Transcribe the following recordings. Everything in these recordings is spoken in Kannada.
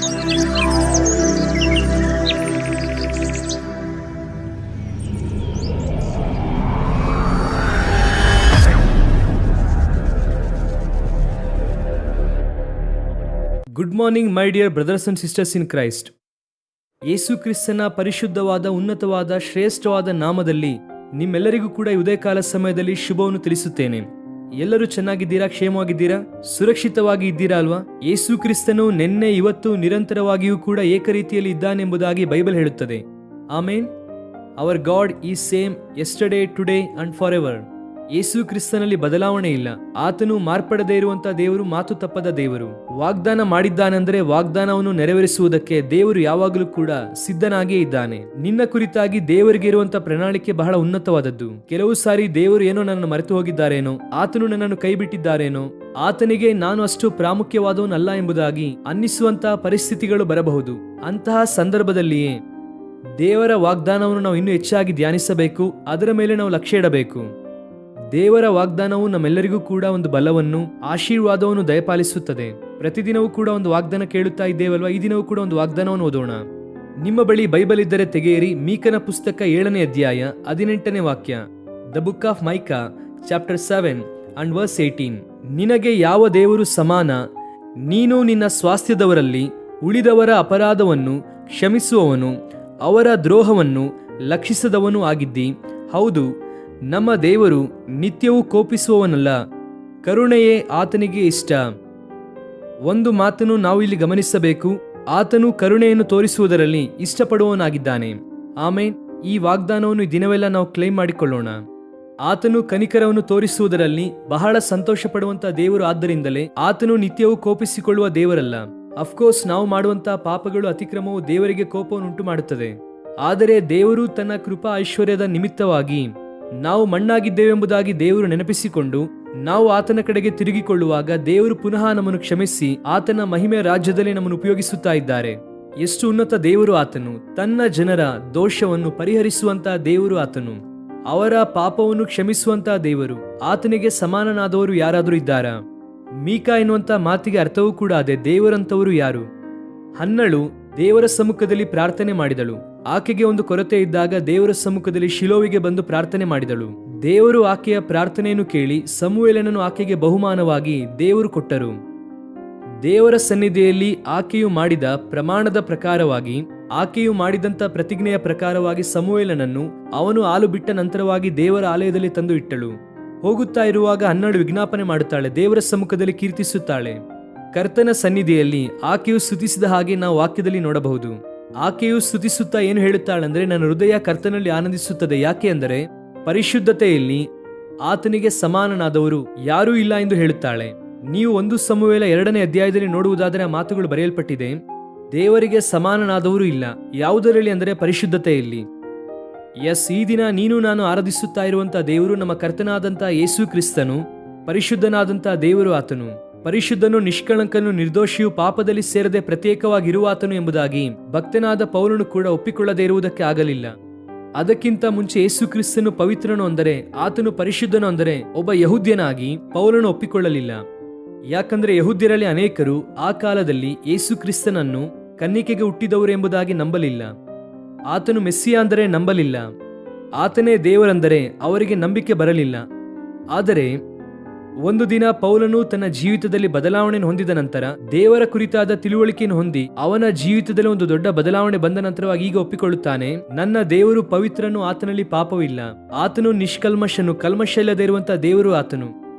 Good morning my dear brothers and sisters in Christ. Yesu ಕ್ರಿಸ್ತನ ಪರಿಶುದ್ಧವಾದ, ಉನ್ನತವಾದ, ಶ್ರೇಷ್ಠವಾದ ನಾಮದಲ್ಲಿ ನಿಮ್ಮೆಲ್ಲರಿಗೂ ಕೂಡ ಉದಯಕಾಲ ಸಮಯದಲ್ಲಿ ಶುಭವನ್ನು ತಿಳಿಸುತ್ತೇನೆ. ಎಲ್ಲರೂ ಚೆನ್ನಾಗಿದ್ದೀರಾ? ಕ್ಷೇಮವಾಗಿದ್ದೀರಾ? ಸುರಕ್ಷಿತವಾಗಿ ಇದ್ದೀರಾ ಅಲ್ವಾ? ಯೇಸು ಕ್ರಿಸ್ತನು ನಿನ್ನೆ, ಇವತ್ತು, ನಿರಂತರವಾಗಿಯೂ ಕೂಡ ಏಕರೀತಿಯಲ್ಲಿ ಇದ್ದಾನೆಂಬುದಾಗಿ ಬೈಬಲ್ ಹೇಳುತ್ತದೆ. Amen. Our God is same yesterday, today and for ever. Yesu ಕ್ರಿಸ್ತನಲ್ಲಿ ಬದಲಾವಣೆ ಇಲ್ಲ. ಆತನು ಮಾರ್ಪಡದೇ ಇರುವಂತಹ ದೇವರು, ಮಾತು ತಪ್ಪದ ದೇವರು. ವಾಗ್ದಾನ ಮಾಡಿದ್ದಾನೆಂದರೆ ವಾಗ್ದಾನವನ್ನು ನೆರವೇರಿಸುವುದಕ್ಕೆ ದೇವರು ಯಾವಾಗಲೂ ಕೂಡ ಸಿದ್ಧನಾಗಿಯೇ ಇದ್ದಾನೆ. ನಿನ್ನ ಕುರಿತಾಗಿ ದೇವರಿಗೆ ಇರುವಂತಹ ಪ್ರಣಾಳಿಕೆ ಬಹಳ ಉನ್ನತವಾದದ್ದು. ಕೆಲವು ಸಾರಿ ದೇವರು ಏನೋ ನನ್ನನ್ನು ಮರೆತು ಹೋಗಿದ್ದಾರೇನೋ, ಆತನು ನನ್ನನ್ನು ಕೈ ಬಿಟ್ಟಿದ್ದಾರೇನೋ, ಆತನಿಗೆ ನಾನು ಅಷ್ಟು ಪ್ರಾಮುಖ್ಯವಾದವನಲ್ಲ ಎಂಬುದಾಗಿ ಅನ್ನಿಸುವಂತಹ ಪರಿಸ್ಥಿತಿಗಳು ಬರಬಹುದು. ಅಂತಹ ಸಂದರ್ಭದಲ್ಲಿಯೇ ದೇವರ ವಾಗ್ದಾನವನ್ನು ನಾವು ಇನ್ನೂ ಹೆಚ್ಚಾಗಿ ಧ್ಯಾನಿಸಬೇಕು. ಅದರ ಮೇಲೆ ನಾವು ಲಕ್ಷ್ಯ ಇಡಬೇಕು. ದೇವರ ವಾಗ್ದಾನವು ನಮ್ಮೆಲ್ಲರಿಗೂ ಕೂಡ ಒಂದು ಬಲವನ್ನು, ಆಶೀರ್ವಾದವನ್ನು ದಯಪಾಲಿಸುತ್ತದೆ. ಪ್ರತಿದಿನವೂ ಕೂಡ ಒಂದು ವಾಗ್ದಾನ ಕೇಳುತ್ತಾ ಇದ್ದೇವಲ್ವಾ? ಈ ದಿನವೂ ಕೂಡ ಒಂದು ವಾಗ್ದಾನವನ್ನು ಓದೋಣ. ನಿಮ್ಮ ಬಳಿ ಬೈಬಲ್ ಇದ್ದರೆ ತೆಗೆಯಿರಿ. ಮೀಕನ ಪುಸ್ತಕ 7ನೇ ಅಧ್ಯಾಯ 18ನೇ ವಾಕ್ಯ. The book of Micah chapter 7 and verse 18. ನಿನಗೆ ಯಾವ ದೇವರು ಸಮಾನ? ನೀನು ನಿನ್ನ ಸ್ವಾಸ್ಥ್ಯದವರಲ್ಲಿ ಉಳಿದವರ ಅಪರಾಧವನ್ನು ಕ್ಷಮಿಸುವವನು, ಅವರ ದ್ರೋಹವನ್ನು ಲಕ್ಷಿಸದವನು ಆಗಿದ್ದಿ. ಹೌದು, ನಮ್ಮ ದೇವರು ನಿತ್ಯವೂ ಕೋಪಿಸುವವನಲ್ಲ, ಕರುಣೆಯೇ ಆತನಿಗೆ ಇಷ್ಟ. ಒಂದು ಮಾತನ್ನು ನಾವು ಇಲ್ಲಿ ಗಮನಿಸಬೇಕು. ಆತನು ಕರುಣೆಯನ್ನು ತೋರಿಸುವುದರಲ್ಲಿ ಇಷ್ಟಪಡುವವನಾಗಿದ್ದಾನೆ. ಆಮೇನ್. ಈ ವಾಗ್ದಾನವನ್ನು ಈ ದಿನವೆಲ್ಲ ನಾವು ಕ್ಲೈಮ್ ಮಾಡಿಕೊಳ್ಳೋಣ. ಆತನು ಕನಿಕರವನ್ನು ತೋರಿಸುವುದರಲ್ಲಿ ಬಹಳ ಸಂತೋಷ ಪಡುವಂತಹ ದೇವರು. ಆದ್ದರಿಂದಲೇ ಆತನು ನಿತ್ಯವೂ ಕೋಪಿಸಿಕೊಳ್ಳುವ ದೇವರಲ್ಲ. ಅಫ್ಕೋರ್ಸ್, ನಾವು ಮಾಡುವಂತಹ ಪಾಪಗಳು, ಅತಿಕ್ರಮವು ದೇವರಿಗೆ ಕೋಪವನ್ನು ಉಂಟು ಮಾಡುತ್ತದೆ. ಆದರೆ ದೇವರು ತನ್ನ ಕೃಪಾ ಐಶ್ವರ್ಯದ ನಿಮಿತ್ತವಾಗಿ ನಾವು ಮಣ್ಣಾಗಿದ್ದೇವೆಂಬುದಾಗಿ ದೇವರು ನೆನಪಿಸಿಕೊಂಡು ನಾವು ಆತನ ಕಡೆಗೆ ತಿರುಗಿಕೊಳ್ಳುವಾಗ ದೇವರು ಪುನಃ ನಮ್ಮನ್ನು ಕ್ಷಮಿಸಿ ಆತನ ಮಹಿಮೆಯ ರಾಜ್ಯದಲ್ಲಿ ನಮ್ಮನ್ನು ಉಪಯೋಗಿಸುತ್ತಾ ಇದ್ದಾರೆ. ಎಷ್ಟು ಉನ್ನತ ದೇವರು ಆತನು! ತನ್ನ ಜನರ ದೋಷವನ್ನು ಪರಿಹರಿಸುವಂತಹ ದೇವರು ಆತನು. ಅವರ ಪಾಪವನ್ನು ಕ್ಷಮಿಸುವಂತಹ ದೇವರು. ಆತನಿಗೆ ಸಮಾನನಾದವರು ಯಾರಾದರೂ ಇದ್ದಾರಾ? ಮೀಕಾ ಎನ್ನುವಂತ ಮಾತಿಗೆ ಅರ್ಥವೂ ಕೂಡ ಅದೇ. ದೇವರಂತವರು ಯಾರು? ಹನ್ನಳು ದೇವರ ಸಮ್ಮುಖದಲ್ಲಿ ಪ್ರಾರ್ಥನೆ ಮಾಡಿದಳು. ಆಕೆಗೆ ಒಂದು ಕೊರತೆ ಇದ್ದಾಗ ದೇವರ ಸಮ್ಮುಖದಲ್ಲಿ ಶಿಲೋವಿಗೆ ಬಂದು ಪ್ರಾರ್ಥನೆ ಮಾಡಿದಳು. ದೇವರು ಆಕೆಯ ಪ್ರಾರ್ಥನೆಯನ್ನು ಕೇಳಿ ಸಮುವೇಲನನ್ನು ಆಕೆಗೆ ಬಹುಮಾನವಾಗಿ ದೇವರು ಕೊಟ್ಟರು. ದೇವರ ಸನ್ನಿಧಿಯಲ್ಲಿ ಆಕೆಯು ಮಾಡಿದ ಪ್ರಮಾಣದ ಪ್ರಕಾರವಾಗಿ, ಆಕೆಯು ಮಾಡಿದಂತ ಪ್ರತಿಜ್ಞೆಯ ಪ್ರಕಾರವಾಗಿ ಸಮುವೇಲನನ್ನು ಅವನು ಹಾಲು ಬಿಟ್ಟ ನಂತರವಾಗಿ ದೇವರ ಆಲಯದಲ್ಲಿ ತಂದು ಇಟ್ಟಳು. ಹೋಗುತ್ತಾ ಇರುವಾಗ ಹನ್ನಳು ವಿಜ್ಞಾಪನೆ ಮಾಡುತ್ತಾಳೆ, ದೇವರ ಸಮ್ಮುಖದಲ್ಲಿ ಕೀರ್ತಿಸುತ್ತಾಳೆ. ಕರ್ತನ ಸನ್ನಿಧಿಯಲ್ಲಿ ಆಕೆಯು ಸ್ತುತಿಸಿದ ಹಾಗೆ ನಾವು ವಾಕ್ಯದಲ್ಲಿ ನೋಡಬಹುದು. ಆಕೆಯು ಸ್ತುತಿಸುತ್ತಾ ಏನು ಹೇಳುತ್ತಾಳೆಂದರೆ, ನನ್ನ ಹೃದಯ ಕರ್ತನಲ್ಲಿ ಆನಂದಿಸುತ್ತದೆ. ಯಾಕೆ ಅಂದರೆ ಪರಿಶುದ್ಧತೆಯಲ್ಲಿ ಆತನಿಗೆ ಸಮಾನನಾದವರು ಯಾರೂ ಇಲ್ಲ ಎಂದು ಹೇಳುತ್ತಾಳೆ. ನೀವು 1 ಸಮುವೇಲ 2ನೇ ಅಧ್ಯಾಯದಲ್ಲಿ ನೋಡುವುದಾದರೆ ಆ ಮಾತುಗಳು ಬರೆಯಲ್ಪಟ್ಟಿದೆ. ದೇವರಿಗೆ ಸಮಾನನಾದವರು ಇಲ್ಲ. ಯಾವುದರಲ್ಲಿ ಅಂದರೆ ಪರಿಶುದ್ಧತೆಯಲ್ಲಿ. ಎಸ್, ಈ ದಿನ ನೀನು ನಾನು ಆರಾಧಿಸುತ್ತಾ ಇರುವಂತಹ ದೇವರು ನಮ್ಮ ಕರ್ತನಾದಂತಹ ಯೇಸು ಕ್ರಿಸ್ತನು. ಪರಿಶುದ್ಧನಾದಂತಹ ದೇವರು ಆತನು. ಪರಿಶುದ್ಧನು, ನಿಷ್ಕಳಂಕನು, ನಿರ್ದೋಷಿಯು, ಪಾಪದಲ್ಲಿ ಸೇರದೆ ಪ್ರತ್ಯೇಕವಾಗಿರುವಾತನು ಎಂಬುದಾಗಿ ಭಕ್ತನಾದ ಪೌಲನು ಕೂಡ ಒಪ್ಪಿಕೊಳ್ಳದೇ ಇರುವುದಕ್ಕೆ ಆಗಲಿಲ್ಲ. ಅದಕ್ಕಿಂತ ಮುಂಚೆ ಯೇಸು ಕ್ರಿಸ್ತನು ಪವಿತ್ರನು ಅಂದರೆ, ಆತನು ಪರಿಶುದ್ಧನು ಅಂದರೆ ಒಬ್ಬ ಯಹೂದ್ಯನಾಗಿ ಪೌಲನು ಒಪ್ಪಿಕೊಳ್ಳಲಿಲ್ಲ. ಯಾಕಂದ್ರೆ ಯಹೂದ್ಯರಲ್ಲಿ ಅನೇಕರು ಆ ಕಾಲದಲ್ಲಿ ಯೇಸು ಕ್ರಿಸ್ತನನ್ನು ಕನ್ನಿಕೆಗೆ ಹುಟ್ಟಿದವರು ಎಂಬುದಾಗಿ ನಂಬಲಿಲ್ಲ. ಆತನು ಮೆಸ್ಸಿಯ ಅಂದರೆ ನಂಬಲಿಲ್ಲ. ಆತನೇ ದೇವರೆಂದರೆ ಅವರಿಗೆ ನಂಬಿಕೆ ಬರಲಿಲ್ಲ. ಆದರೆ ಒಂದು ದಿನ ಪೌಲನು ತನ್ನ ಜೀವಿತದಲ್ಲಿ ಬದಲಾವಣೆಯನ್ನು ಹೊಂದಿದ ನಂತರ, ದೇವರ ಕುರಿತಾದ ತಿಳುವಳಿಕೆಯನ್ನು ಹೊಂದಿ ಅವನ ಜೀವಿತದಲ್ಲಿ ಒಂದು ದೊಡ್ಡ ಬದಲಾವಣೆ ಬಂದ ನಂತರವಾಗಿ ಈಗ ಒಪ್ಪಿಕೊಳ್ಳುತ್ತಾನೆ, ನನ್ನ ದೇವರು ಪವಿತ್ರನು, ಆತನಲ್ಲಿ ಪಾಪವಿಲ್ಲ. ಆತನು ನಿಷ್ಕಲ್ಮಶನು, ಕಲ್ಮಶ ಇಲ್ಲದೆ ಇರುವಂತಹ ದೇವರು ಆತನು.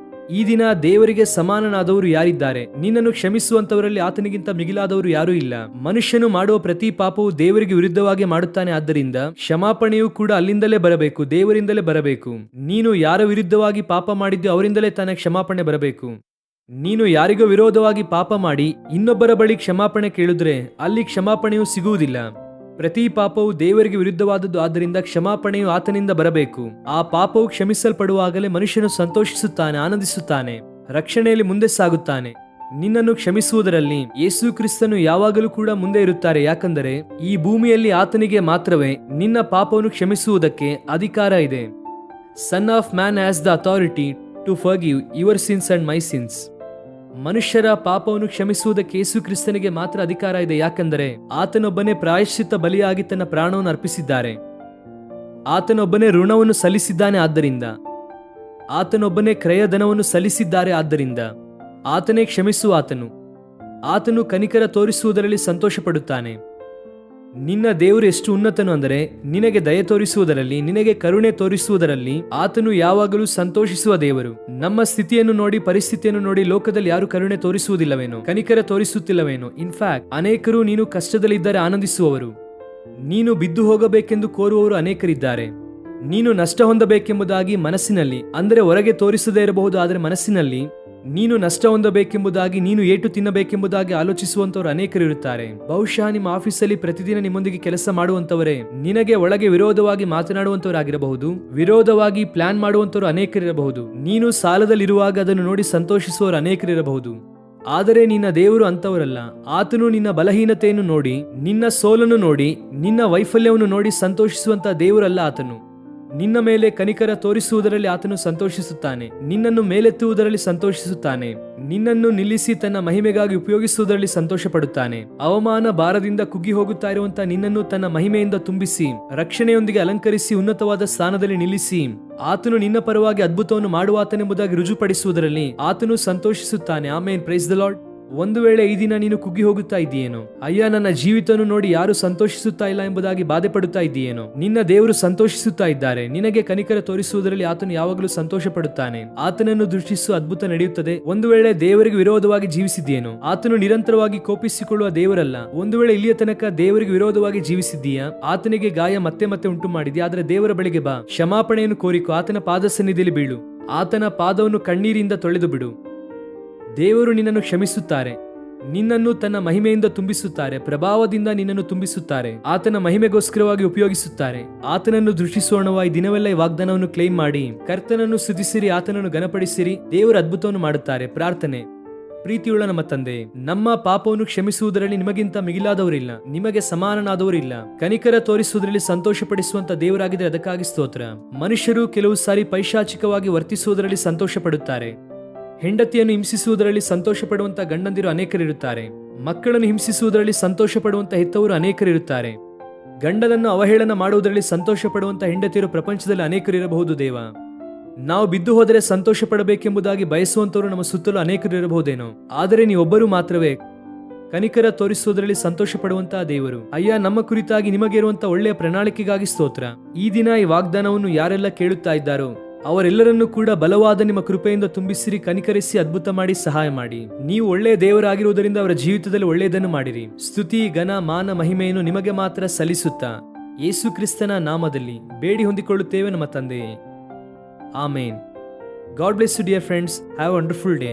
ಈ ದಿನ ದೇವರಿಗೆ ಸಮಾನನಾದವರು ಯಾರಿದ್ದಾರೆ? ನಿನ್ನನ್ನು ಕ್ಷಮಿಸುವಂತವರಲ್ಲಿ ಆತನಿಗಿಂತ ಮಿಗಿಲಾದವರು ಯಾರೂ ಇಲ್ಲ. ಮನುಷ್ಯನು ಮಾಡುವ ಪ್ರತಿ ಪಾಪವು ದೇವರಿಗೆ ವಿರುದ್ಧವಾಗಿ ಮಾಡುತ್ತಾನೆ. ಆದ್ದರಿಂದ ಕ್ಷಮಾಪಣೆಯೂ ಕೂಡ ಅಲ್ಲಿಂದಲೇ ಬರಬೇಕು, ದೇವರಿಂದಲೇ ಬರಬೇಕು. ನೀನು ಯಾರ ವಿರುದ್ಧವಾಗಿ ಪಾಪ ಮಾಡಿದ್ಯೋ ಅವರಿಂದಲೇ ತಾನೇ ಕ್ಷಮಾಪಣೆ ಬರಬೇಕು. ನೀನು ಯಾರಿಗೋ ವಿರೋಧವಾಗಿ ಪಾಪ ಮಾಡಿ ಇನ್ನೊಬ್ಬರ ಬಳಿ ಕ್ಷಮಾಪಣೆ ಕೇಳಿದ್ರೆ ಅಲ್ಲಿ ಕ್ಷಮಾಪಣೆಯೂ ಸಿಗುವುದಿಲ್ಲ. ಪ್ರತಿ ಪಾಪವು ದೇವರಿಗೆ ವಿರುದ್ಧವಾದದ್ದು. ಆದ್ದರಿಂದ ಕ್ಷಮಾಪಣೆಯು ಆತನಿಂದ ಬರಬೇಕು. ಆ ಪಾಪವು ಕ್ಷಮಿಸಲ್ಪಡುವಾಗಲೇ ಮನುಷ್ಯನು ಸಂತೋಷಿಸುತ್ತಾನೆ, ಆನಂದಿಸುತ್ತಾನೆ, ರಕ್ಷಣೆಯಲ್ಲಿ ಮುಂದೆ ಸಾಗುತ್ತಾನೆ. ನಿನ್ನನ್ನು ಕ್ಷಮಿಸುವುದರಲ್ಲಿ ಯೇಸು ಕ್ರಿಸ್ತನು ಯಾವಾಗಲೂ ಕೂಡ ಮುಂದೆ ಇರುತ್ತಾರೆ. ಯಾಕಂದರೆ ಈ ಭೂಮಿಯಲ್ಲಿ ಆತನಿಗೆ ಮಾತ್ರವೇ ನಿನ್ನ ಪಾಪವನ್ನು ಕ್ಷಮಿಸುವುದಕ್ಕೆ ಅಧಿಕಾರ ಇದೆ. Son of man has the authority to forgive your sins and my sins. ಮನುಷ್ಯರ ಪಾಪವನ್ನು ಕ್ಷಮಿಸುವುದಕ್ಕೆ ಯೇಸು ಕ್ರಿಸ್ತನಿಗೆ ಮಾತ್ರ ಅಧಿಕಾರ ಇದೆ, ಯಾಕೆಂದರೆ ಆತನೊಬ್ಬನೇ ಪ್ರಾಯಶ್ಚಿತ್ತ ಬಲಿಯಾಗಿ ತನ್ನ ಪ್ರಾಣವನ್ನು ಅರ್ಪಿಸಿದ್ದಾರೆ. ಆತನೊಬ್ಬನೇ ಋಣವನ್ನು ಸಲ್ಲಿಸಿದ್ದಾನೆ, ಆದ್ದರಿಂದ ಆತನೊಬ್ಬನೇ ಕ್ರಯಧನವನ್ನು ಸಲ್ಲಿಸಿದ್ದಾರೆ. ಆದ್ದರಿಂದ ಆತನೇ ಕ್ಷಮಿಸುವ ಆತನು ಕನಿಕರ ತೋರಿಸುವುದರಲ್ಲಿ ಸಂತೋಷ ಪಡುತ್ತಾನೆ. ನಿನ್ನ ದೇವರು ಎಷ್ಟು ಉನ್ನತನು ಅಂದರೆ ನಿನಗೆ ದಯೆ ತೋರಿಸುವುದರಲ್ಲಿ, ನಿನಗೆ ಕರುಣೆ ತೋರಿಸುವುದರಲ್ಲಿ ಆತನು ಯಾವಾಗಲೂ ಸಂತೋಷಿಸುವ ದೇವರು. ನಮ್ಮ ಸ್ಥಿತಿಯನ್ನು ನೋಡಿ, ಪರಿಸ್ಥಿತಿಯನ್ನು ನೋಡಿ ಲೋಕದಲ್ಲಿ ಯಾರು ಕರುಣೆ ತೋರಿಸುವುದಿಲ್ಲವೇನೋ, ಕನಿಕರ ತೋರಿಸುತ್ತಿಲ್ಲವೇನೋ? ಇನ್ಫ್ಯಾಕ್ಟ್ ಅನೇಕರು ನೀನು ಕಷ್ಟದಲ್ಲಿದ್ದರೆ ಆನಂದಿಸುವವರು, ನೀನು ಬಿದ್ದು ಹೋಗಬೇಕೆಂದು ಕೋರುವವರು ಅನೇಕರಿದ್ದಾರೆ. ನೀನು ನಷ್ಟ ಹೊಂದಬೇಕೆಂಬುದಾಗಿ ಮನಸ್ಸಿನಲ್ಲಿ, ಅಂದರೆ ಹೊರಗೆ ತೋರಿಸದೇ ಇರಬಹುದು, ಆದರೆ ಮನಸ್ಸಿನಲ್ಲಿ ನೀನು ನಷ್ಟ ಹೊಂದಬೇಕೆಂಬುದಾಗಿ, ನೀನು ಏಟು ತಿನ್ನಬೇಕೆಂಬುದಾಗಿ ಆಲೋಚಿಸುವಂತವರು ಅನೇಕರಿರುತ್ತಾರೆ. ಬಹುಶಃ ನಿಮ್ಮ ಆಫೀಸಲ್ಲಿ ಪ್ರತಿದಿನ ನಿಮ್ಮೊಂದಿಗೆ ಕೆಲಸ ಮಾಡುವಂತವರೇ ನಿನಗೆ ಒಳಗೆ ವಿರೋಧವಾಗಿ ಮಾತನಾಡುವಂತವರಾಗಿರಬಹುದು, ವಿರೋಧವಾಗಿ ಪ್ಲಾನ್ ಮಾಡುವಂತವರು ಅನೇಕರಿರಬಹುದು. ನೀನು ಸಾಲದಲ್ಲಿರುವಾಗ ಅದನ್ನು ನೋಡಿ ಸಂತೋಷಿಸುವವರು ಅನೇಕರಿರಬಹುದು. ಆದರೆ ನಿನ್ನ ದೇವರು ಅಂತವರಲ್ಲ. ಆತನು ನಿನ್ನ ಬಲಹೀನತೆಯನ್ನು ನೋಡಿ, ನಿನ್ನ ಸೋಲನ್ನು ನೋಡಿ, ನಿನ್ನ ವೈಫಲ್ಯವನ್ನು ನೋಡಿ ಸಂತೋಷಿಸುವಂತ ದೇವರಲ್ಲ. ಆತನು ನಿನ್ನ ಮೇಲೆ ಕನಿಕರ ತೋರಿಸುವುದರಲ್ಲಿ ಆತನು ಸಂತೋಷಿಸುತ್ತಾನೆ. ನಿನ್ನನ್ನು ಮೇಲೆತ್ತುವುದರಲ್ಲಿ ಸಂತೋಷಿಸುತ್ತಾನೆ. ನಿನ್ನನ್ನು ನಿಲ್ಲಿಸಿ ತನ್ನ ಮಹಿಮೆಗಾಗಿ ಉಪಯೋಗಿಸುವುದರಲ್ಲಿ ಸಂತೋಷ ಪಡುತ್ತಾನೆ. ಅವಮಾನ ಭಾರದಿಂದ ಕುಗ್ಗಿ ಹೋಗುತ್ತಾ ಇರುವಂತಹ ನಿನ್ನನ್ನು ತನ್ನ ಮಹಿಮೆಯಿಂದ ತುಂಬಿಸಿ, ರಕ್ಷಣೆಯೊಂದಿಗೆ ಅಲಂಕರಿಸಿ, ಉನ್ನತವಾದ ಸ್ಥಾನದಲ್ಲಿ ನಿಲ್ಲಿಸಿ, ಆತನು ನಿನ್ನ ಪರವಾಗಿ ಅದ್ಭುತವನ್ನು ಮಾಡುವಾತನೆಂಬುದಾಗಿ ರುಜುಪಡಿಸುವುದರಲ್ಲಿ ಆತನು ಸಂತೋಷಿಸುತ್ತಾನೆ. ಆಮೇನ್. Praise the Lord. ಒಂದು ವೇಳೆ ಈ ದಿನ ನೀನು ಕುಗ್ಗಿ ಹೋಗುತ್ತಾ ಇದ್ದೀಯೇನೋ, ಅಯ್ಯ ನನ್ನ ಜೀವಿತವನ್ನು ನೋಡಿ ಯಾರು ಸಂತೋಷಿಸುತ್ತಾ ಇಲ್ಲ ಎಂಬುದಾಗಿ ಬಾಧೆ ಪಡುತ್ತಾ ಇದ್ದೀಯೇನೋ, ನಿನ್ನ ದೇವರು ಸಂತೋಷಿಸುತ್ತಾ ಇದ್ದಾರೆ. ನಿನಗೆ ಕನಿಕರ ತೋರಿಸುವುದರಲ್ಲಿ ಆತನು ಯಾವಾಗಲೂ ಸಂತೋಷ ಪಡುತ್ತಾನೆ. ಆತನನ್ನು ದೃಷ್ಟಿಸುವ ಅದ್ಭುತ ನಡೆಯುತ್ತದೆ. ಒಂದು ವೇಳೆ ದೇವರಿಗೆ ವಿರೋಧವಾಗಿ ಜೀವಿಸಿದ್ದೀಯೇನೋ, ಆತನು ನಿರಂತರವಾಗಿ ಕೋಪಿಸಿಕೊಳ್ಳುವ ದೇವರಲ್ಲ. ಒಂದು ವೇಳೆ ಇಲ್ಲಿಯ ತನಕ ದೇವರಿಗೆ ವಿರೋಧವಾಗಿ ಜೀವಿಸಿದ್ದೀಯಾ, ಆತನಿಗೆ ಗಾಯ ಮತ್ತೆ ಮತ್ತೆ ಉಂಟು ಮಾಡಿದ್ಯಾ, ಆದರೆ ದೇವರ ಬಳಿಗೆ ಬಾ, ಕ್ಷಮಾಪಣೆಯನ್ನು ಕೋರಿಕೊ, ಆತನ ಪಾದ ಸನ್ನಿಧಿಯಲ್ಲಿ ಬೀಳು, ಆತನ ಪಾದವನ್ನು ಕಣ್ಣೀರಿಂದ ತೊಳೆದು ಬಿಡು. ದೇವರು ನಿನ್ನನ್ನು ಕ್ಷಮಿಸುತ್ತಾರೆ, ನಿನ್ನನ್ನು ತನ್ನ ಮಹಿಮೆಯಿಂದ ತುಂಬಿಸುತ್ತಾರೆ, ಪ್ರಭಾವದಿಂದ ನಿನ್ನನ್ನು ತುಂಬಿಸುತ್ತಾರೆ, ಆತನ ಮಹಿಮೆಗೋಸ್ಕರವಾಗಿ ಉಪಯೋಗಿಸುತ್ತಾರೆ. ಆತನನ್ನು ದೃಷ್ಟಿಸೋಣವಾ ಈ ದಿನವೆಲ್ಲ ಈ ವಾಗ್ದಾನವನ್ನು ಕ್ಲೈಮ್ ಮಾಡಿ ಕರ್ತನನ್ನು ಸ್ತುತಿಸಿರಿ, ಆತನನ್ನು ಘನಪಡಿಸಿರಿ. ದೇವರು ಅದ್ಭುತವನ್ನು ಮಾಡುತ್ತಾರೆ. ಪ್ರಾರ್ಥನೆ. ಪ್ರೀತಿಯುಳ್ಳ ನಮ್ಮ ತಂದೆ, ನಮ್ಮ ಪಾಪವನ್ನು ಕ್ಷಮಿಸುವುದರಲ್ಲಿ ನಿಮಗಿಂತ ಮಿಗಿಲಾದವರಿಲ್ಲ, ನಿಮಗೆ ಸಮಾನನಾದವರಿಲ್ಲ. ಕನಿಕರ ತೋರಿಸುವುದರಲ್ಲಿ ಸಂತೋಷ ಪಡಿಸುವಂತ ದೇವರಾಗಿದ್ರೆ ಅದಕ್ಕಾಗಿ ಸ್ತೋತ್ರ. ಮನುಷ್ಯರು ಕೆಲವು ಸಾರಿ ಪೈಶಾಚಿಕವಾಗಿ ವರ್ತಿಸುವುದರಲ್ಲಿ ಸಂತೋಷ ಪಡುತ್ತಾರೆ. ಹೆಂಡತಿಯನ್ನು ಹಿಂಸಿಸುವುದರಲ್ಲಿ ಸಂತೋಷ ಪಡುವಂತ ಗಂಡಂದಿರು ಅನೇಕರಿರುತ್ತಾರೆ. ಮಕ್ಕಳನ್ನು ಹಿಂಸಿಸುವುದರಲ್ಲಿ ಸಂತೋಷ ಪಡುವಂತ ಹೆತ್ತವರು ಅನೇಕರಿರುತ್ತಾರೆ. ಗಂಡನನ್ನು ಅವಹೇಳನ ಮಾಡುವುದರಲ್ಲಿ ಸಂತೋಷ ಪಡುವಂತ ಹೆಂಡತಿಯರು ಪ್ರಪಂಚದಲ್ಲಿ ಅನೇಕರಿರಬಹುದು. ದೇವ, ನಾವು ಬಿದ್ದು ಹೋದರೆ ಸಂತೋಷ ಪಡಬೇಕೆಂಬುದಾಗಿ ಬಯಸುವಂತವರು ನಮ್ಮ ಸುತ್ತಲೂ ಅನೇಕರಿರಬಹುದೇನೋ, ಆದರೆ ನೀವೊಬ್ಬರು ಮಾತ್ರವೇ ಕನಿಕರ ತೋರಿಸುವುದರಲ್ಲಿ ಸಂತೋಷ ಪಡುವಂತಹ ದೇವರು. ಅಯ್ಯ, ನಮ್ಮ ಕುರಿತಾಗಿ ನಿಮಗೆ ಇರುವಂತ ಒಳ್ಳೆಯ ಪ್ರಣಾಳಿಕೆಗಾಗಿ ಸ್ತೋತ್ರ. ಈ ದಿನ ಈ ವಾಗ್ದಾನವನ್ನು ಯಾರೆಲ್ಲ ಕೇಳುತ್ತಾ ಇದ್ದಾರೋ ಅವರೆಲ್ಲರನ್ನೂ ಕೂಡ ಬಲವಾದ ನಿಮ್ಮ ಕೃಪೆಯಿಂದ ತುಂಬಿಸಿರಿ, ಕನಿಕರಿಸಿ ಅದ್ಭುತ ಮಾಡಿ ಸಹಾಯ ಮಾಡಿ. ನೀವು ಒಳ್ಳೆಯ ದೇವರಾಗಿರುವುದರಿಂದ ಅವರ ಜೀವಿತದಲ್ಲಿ ಒಳ್ಳೆಯದನ್ನು ಮಾಡಿರಿ. ಸ್ತುತಿ, ಘನ, ಮಾನ, ಮಹಿಮೆಯನ್ನು ನಿಮಗೆ ಮಾತ್ರ ಸಲ್ಲಿಸುತ್ತಾ ಯೇಸು ಕ್ರಿಸ್ತನ ನಾಮದಲ್ಲಿ ಬೇಡಿ ಹೊಂದಿಕೊಳ್ಳುತ್ತೇವೆ ನಮ್ಮ ತಂದೆಯೇ. Amen. God bless you dear friends. Have a wonderful day.